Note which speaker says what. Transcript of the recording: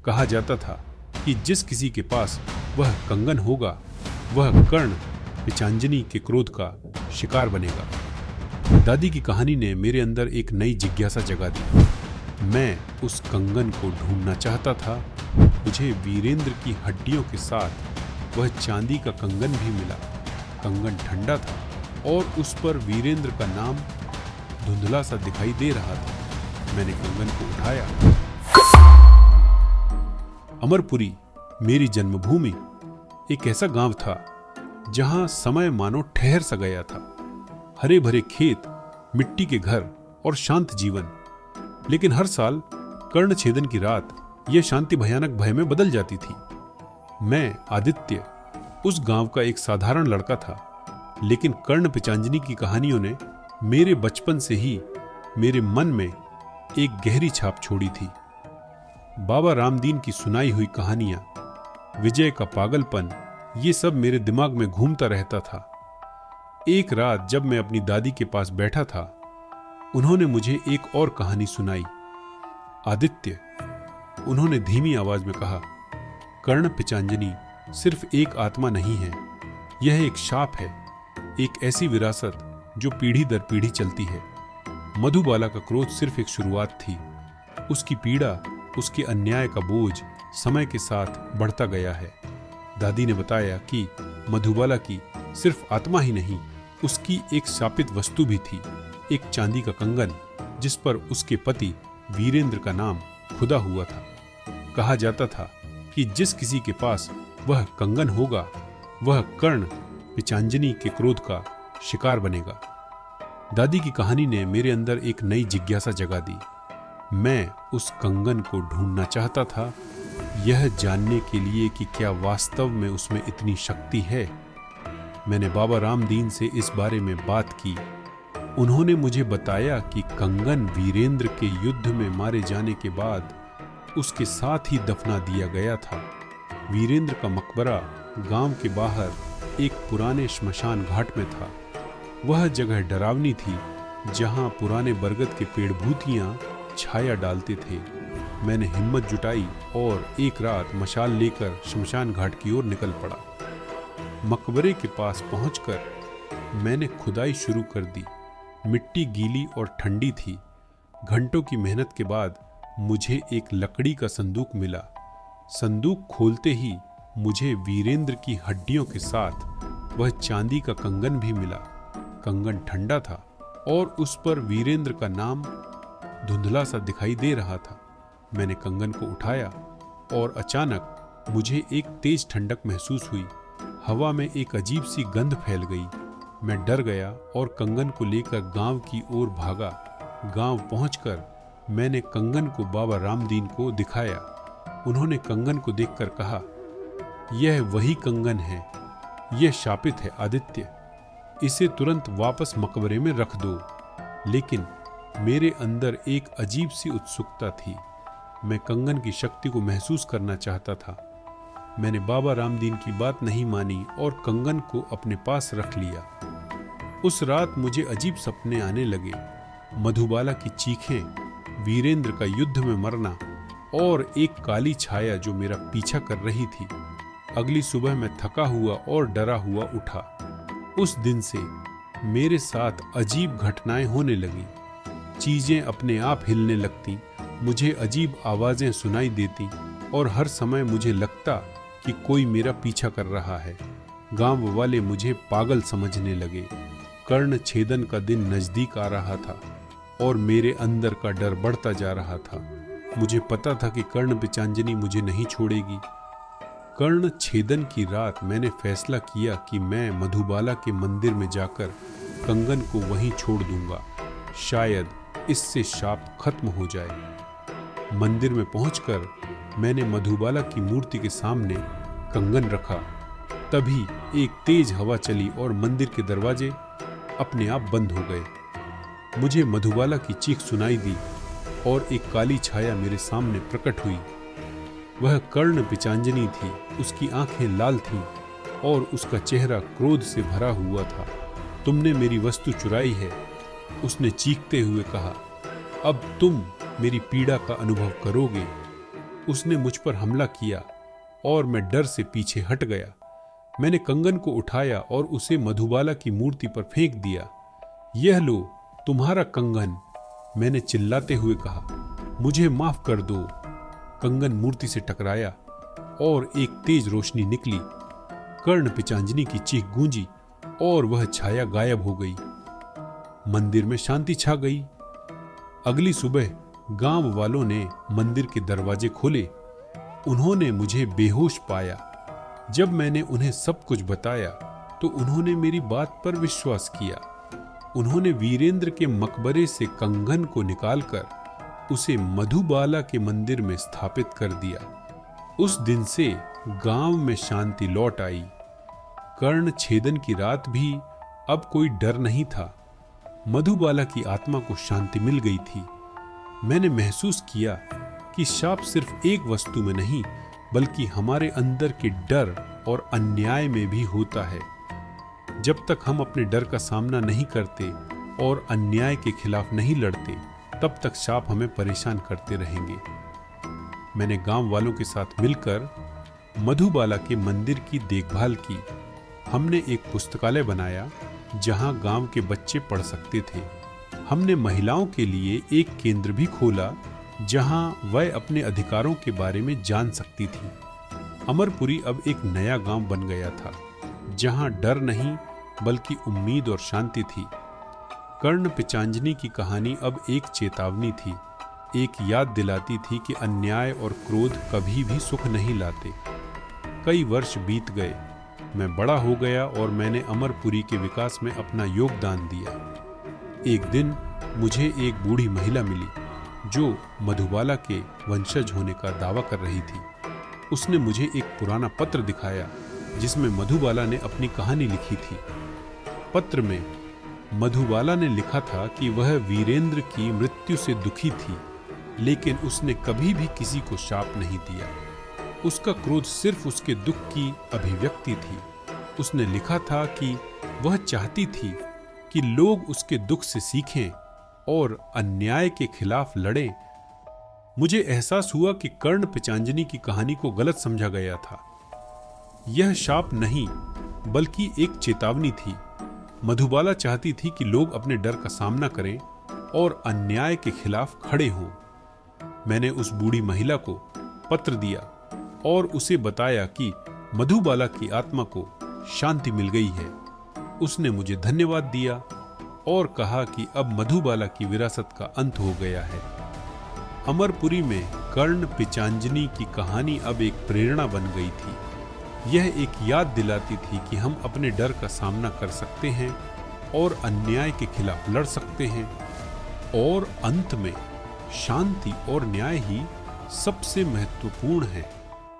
Speaker 1: कहा जाता था कि जिस किसी के पास वह कंगन होगा वह कर्ण पिचांजनी के क्रोध का शिकार बनेगा। दादी की कहानी ने मेरे अंदर एक नई जिज्ञासा जगा दी। मैं उस कंगन को ढूंढना चाहता था। मुझे वीरेंद्र की हड्डियों के साथ वह चांदी का कंगन भी मिला। कंगन ठंडा था और उस पर वीरेंद्र का नाम धुंधला सा दिखाई दे रहा था। मैंने कंगन को उठाया। अमरपुरी, मेरी जन्मभूमि, एक ऐसा गांव था जहां समय मानो ठहर सा गया था। हरे भरे खेत, मिट्टी के घर और शांत जीवन। लेकिन हर साल कर्ण छेदन की रात यह शांति भयानक भय में बदल जाती थी। मैं आदित्य उस गांव का एक साधारण लड़का था, लेकिन कर्ण पिचांजनी की कहानियों ने मेरे बचपन से ही मेरे मन में एक गहरी छाप छोड़ी थी। बाबा रामदीन की सुनाई हुई कहानियां, विजय का पागलपन, ये सब मेरे दिमाग में घूमता रहता था। एक रात जब मैं अपनी दादी के पास बैठा था, उन्होंने मुझे एक और कहानी सुनाई। आदित्य, उन्होंने धीमी आवाज में कहा, कर्ण पिचांजनी सिर्फ एक आत्मा नहीं है, यह एक शाप है, एक ऐसी विरासत जो पीढ़ी दर पीढ़ी चलती है। मधुबाला का क्रोध सिर्फ एक शुरुआत थी। उसकी पीड़ा, उसके अन्याय का बोझ समय के साथ बढ़ता गया है। दादी ने बताया कि मधुबाला की सिर्फ आत्मा ही नहीं, उसकी एक शापित वस्तु भी थी, एक चांदी का कंगन जिस पर उसके पति वीरेंद्र का नाम खुदा हुआ था। कहा जाता था कि जिस किसी के पास वह कंगन होगा वह कर्ण पिचांजनी के क्रोध का शिकार बनेगा। दादी की कहानी ने मेरे अंदर एक नई जिज्ञासा जगा दी। मैं उस कंगन को ढूंढना चाहता था, यह जानने के लिए कि क्या वास्तव में उसमें इतनी शक्ति है। मैंने बाबा रामदीन से इस बारे में बात की। उन्होंने मुझे बताया कि कंगन वीरेंद्र के युद्ध में मारे जाने के बाद उसके साथ ही दफना दिया गया था। वीरेंद्र का मकबरा गांव के बाहर एक पुराने श्मशान घाट में था। वह जगह डरावनी थी जहां पुराने बरगद के पेड़ भूतियां छाया डालते थे। मैंने हिम्मत जुटाई और एक रात मशाल लेकर श्मशान घाट की ओर निकल पड़ा। मकबरे के पास पहुंचकर मैंने खुदाई शुरू कर दी। मिट्टी गीली और ठंडी थी। घंटों की मेहनत के बाद मुझे एक लकड़ी का संदूक मिला। संदूक खोलते ही मुझे वीरेंद्र की हड्डियों के साथ वह चांदी का कंगन भी मिला। कंगन ठंडा था और उस पर वीरेंद्र का नाम धुंधला सा दिखाई दे रहा था। मैंने कंगन को उठाया और अचानक मुझे एक तेज ठंडक महसूस हुई। हवा में एक अजीब सी गंध फैल गई। मैं डर गया और कंगन को लेकर गांव की ओर भागा। गांव पहुंचकर मैंने कंगन को बाबा रामदीन को दिखाया। उन्होंने कंगन को देखकर कहा, यह वही कंगन है, यह शापित है आदित्य, इसे तुरंत वापस मकबरे में रख दो। लेकिन मेरे अंदर एक अजीब सी उत्सुकता थी। मैं कंगन की शक्ति को महसूस करना चाहता था। मैंने बाबा रामदीन की बात नहीं मानी और कंगन को अपने पास रख लिया। उस रात मुझे अजीब सपने आने लगे। मधुबाला की चीखें, वीरेंद्र का युद्ध में मरना और एक काली छाया जो मेरा पीछा कर रही थी। अगली सुबह मैं थका हुआ और डरा हुआ उठा। उस दिन से मेरे साथ अजीब घटनाएं होने लगी। चीजें अपने आप हिलने लगती, मुझे अजीब आवाजें सुनाई देती और हर समय मुझे लगता कि कोई मेरा पीछा कर रहा है। गांव वाले मुझे पागल समझने लगे। कर्ण छेदन का दिन नजदीक आ रहा था और मेरे अंदर का डर बढ़ता जा रहा था। मुझे पता था कि कर्ण पिचांजनी मुझे नहीं छोड़ेगी। कर्ण छेदन की रात मैंने फैसला किया कि मैं मधुबाला के मंदिर में जाकर कंगन को वहीं छोड़ दूंगा। शायद इससे शाप खत्म हो जाए। मंदिर में पहुंचकर मैंने मधुबाला की मूर्ति के सामने कंगन रखा। तभी एक तेज हवा चली और मंदिर के दरवाजे अपने आप बंद हो गए। मुझे मधुबाला की चीख सुनाई दी और एक काली छाया मेरे सामने प्रकट हुई। वह कर्ण पिचांजनी थी। उसकी आंखें लाल थीं और उसका चेहरा क्रोध से भरा हुआ था। तुमने मेरी वस्तु चुराई है, उसने चीखते हुए कहा। अब तुम मेरी पीड़ा का अनुभव करोगे। उसने मुझ पर हमला किया और मैं डर से पीछे हट गया। मैंने कंगन को उठाया और उसे मधुबाला की मूर्ति पर फेंक दिया। यह लो तुम्हारा कंगन, मैंने चिल्लाते हुए कहा। मुझे माफ कर दो। कंगन मूर्ति से टकराया और एक तेज रोशनी निकली। कर्ण पिचांजनी की चीख गूंजी और वह छाया गायब हो गई। मंदिर में शांति छा गई। अगली सुबह गांव वालों ने मंदिर के दरवाजे खोले। उन्होंने मुझे बेहोश पाया। जब मैंने उन्हें सब कुछ बताया तो उन्होंने मेरी बात पर विश्वास किया। उन्होंने वीरेंद्र के मकबरे से कंगन को निकालकर उसे मधुबाला के मंदिर में स्थापित कर दिया। उस दिन से गांव में शांति लौट आई। कर्ण छेदन की रात भी अब कोई डर नहीं था। मधुबाला की आत्मा को शांति मिल गई थी। मैंने महसूस किया कि शाप सिर्फ एक वस्तु में नहीं बल्कि हमारे अंदर के डर और अन्याय में भी होता है। जब तक हम अपने डर का सामना नहीं करते और अन्याय के खिलाफ नहीं लड़ते, तब तक शाप हमें परेशान करते रहेंगे। मैंने गांव वालों के साथ मिलकर मधुबाला के मंदिर की देखभाल की। हमने एक पुस्तकालय बनाया जहां गांव के बच्चे पढ़ सकते थे। हमने महिलाओं के लिए एक केंद्र भी खोला जहां वह अपने अधिकारों के बारे में जान सकती थी। अमरपुरी अब एक नया गांव बन गया था जहां डर नहीं बल्कि उम्मीद और शांति थी। कर्ण पिचांजनी की कहानी अब एक चेतावनी थी, एक याद दिलाती थी कि अन्याय और क्रोध कभी भी सुख नहीं लाते। कई वर्ष बीत गए। मैं बड़ा हो गया और मैंने अमरपुरी के विकास में अपना योगदान दिया। एक दिन मुझे एक बूढ़ी महिला मिली जो मधुबाला के वंशज होने का दावा कर रही थी। उसने मुझे एक पुराना पत्र दिखाया जिसमें मधुबाला ने अपनी कहानी लिखी थी। पत्र में मधुबाला ने लिखा था कि वह वीरेंद्र की मृत्यु से दुखी थी, लेकिन उसने कभी भी किसी को शाप नहीं दिया। उसका क्रोध सिर्फ उसके दुख की अभिव्यक्ति थी। उसने लिखा था कि वह चाहती थी कि लोग उसके दुख से सीखें और अन्याय के खिलाफ लड़ें। मुझे एहसास हुआ कि कर्ण पिचांजनी की कहानी को गलत समझा गया था। यह शाप नहीं बल्कि एक चेतावनी थी। मधुबाला चाहती थी कि लोग अपने डर का सामना करें और अन्याय के खिलाफ खड़े हों। मैंने उस बूढ़ी महिला को पत्र दिया और उसे बताया कि मधुबाला की आत्मा को शांति मिल गई है। उसने मुझे धन्यवाद दिया और कहा कि अब मधुबाला की विरासत का अंत हो गया है। अमरपुरी में कर्ण पिचांजनी की कहानी अब एक प्रेरणा बन गई थी। यह एक याद दिलाती थी कि हम अपने डर का सामना कर सकते हैं और अन्याय के खिलाफ लड़ सकते हैं, और अंत में शांति और न्याय ही सबसे महत्वपूर्ण है।